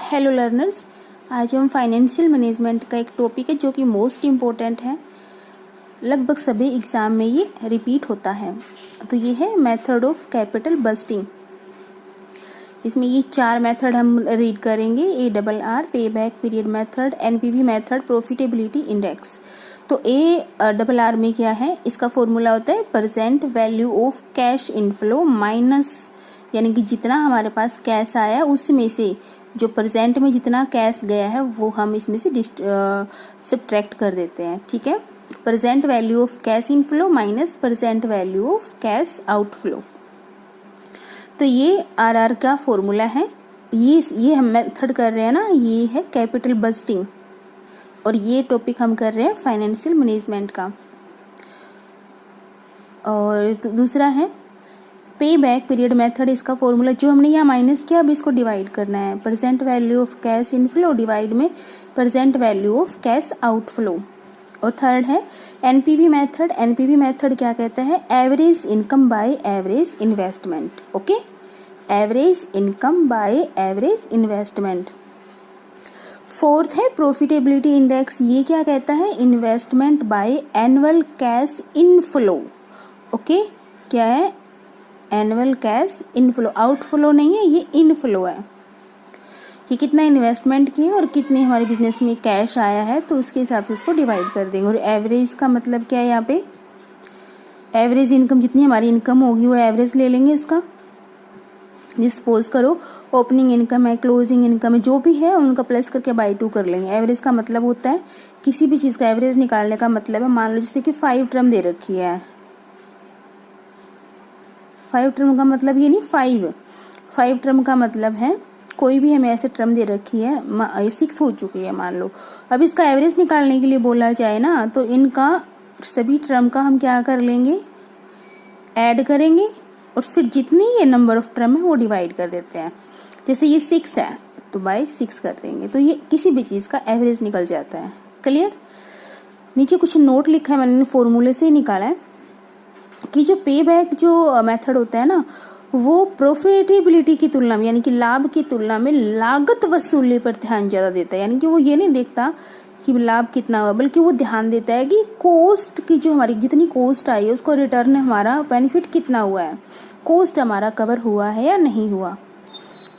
Hello learners, आज हम financial management का एक टॉपिक है जो कि मोस्ट इम्पोर्टेंट है। लगभग सभी एग्ज़ाम में ये रिपीट होता है। तो ये है मेथड ऑफ कैपिटल बस्टिंग। इसमें ये 4 मेथड हम रीड करेंगे, ARR, पे back period method, NPV method, profitability index. तो ARR में क्या है, इसका फॉर्मूला होता है present value of cash inflow minus, यानी कि जितना हमारे पास कैश आया उसमें से जो प्रेजेंट में जितना कैश गया है वो हम इसमें से सब्ट्रैक्ट कर देते हैं। ठीक है, present value of cash inflow minus present value of cash outflow. तो ये आरआर का फॉर्मूला है। ये हम मेथड कर रहे हैं ना, ये है कैपिटल बस्टिंग, और ये टॉपिक हम कर रहे हैं फाइनेंशियल मैनेजमेंट का। और दूसरा है पे बैक पीरियड मेथड। इसका फॉर्मूला जो हमने यहाँ माइनस किया, अब इसको डिवाइड करना है। Present value of cash inflow divide में present value of cash outflow. और थर्ड है एनपीवी मेथड। एनपीवी मेथड क्या कहता है, average income by average investment. Okay, average income by average investment. Fourth है प्रॉफिटेबिलिटी इंडेक्स। ये क्या कहता है, investment by annual cash inflow. Okay, क्या है, एनुअल कैश इनफ्लो, आउटफ्लो नहीं है, ये इनफ्लो है कि कितना इन्वेस्टमेंट किया और कितने हमारे बिजनेस में कैश आया है, तो उसके हिसाब से इसको डिवाइड कर देंगे। और एवरेज का मतलब क्या है, यहाँ पे एवरेज इनकम, जितनी हमारी इनकम होगी वो एवरेज ले लेंगे उसका। सपोज करो ओपनिंग इनकम है, क्लोजिंग इनकम है, जो भी है उनका प्लस करके बाई 2 कर लेंगे। एवरेज का मतलब होता है किसी भी चीज़ का एवरेज निकालने का मतलब है, मान लो जैसे कि 5 टर्म दे रखी है, 5 टर्म का मतलब ये नहीं, 5 टर्म का मतलब है कोई भी हमें ऐसे टर्म दे रखी है, 6 हो चुकी है मान लो। अब इसका एवरेज निकालने के लिए बोला जाए ना, तो इनका सभी टर्म का हम क्या कर लेंगे, ऐड करेंगे और फिर जितनी ये नंबर ऑफ टर्म है वो डिवाइड कर देते हैं। जैसे ये 6 है तो बाय 6 कर देंगे, तो ये किसी भी चीज़ का एवरेज निकल जाता है। क्लियर। नीचे कुछ नोट लिखा है, मैंने फॉर्मूले से ही निकाला है कि जो पे बैक जो मेथड होता है ना, वो प्रॉफिटेबिलिटी की तुलना में, यानी कि लाभ की तुलना में लागत वसूली पर ध्यान ज़्यादा देता है। यानी कि वो ये नहीं देखता कि लाभ कितना हुआ, बल्कि वो ध्यान देता है कि कॉस्ट की, जो हमारी जितनी कॉस्ट आई है उसको रिटर्न हमारा बेनिफिट कितना हुआ है, कॉस्ट हमारा कवर हुआ है या नहीं हुआ।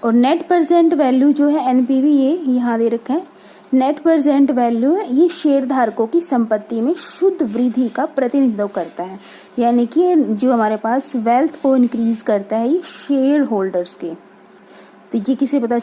और नेट प्रेजेंट वैल्यू जो है एनपीवी, ये यहाँ दे रखा है, नेट प्रेजेंट वैल्यू है, ये शेयर धारकों की संपत्ति में शुद्ध वृद्धि का प्रतिनिधित्व करता है। यानी कि जो हमारे पास वेल्थ को इंक्रीज करता है ये शेयर होल्डर्स के। तो ये किसे पता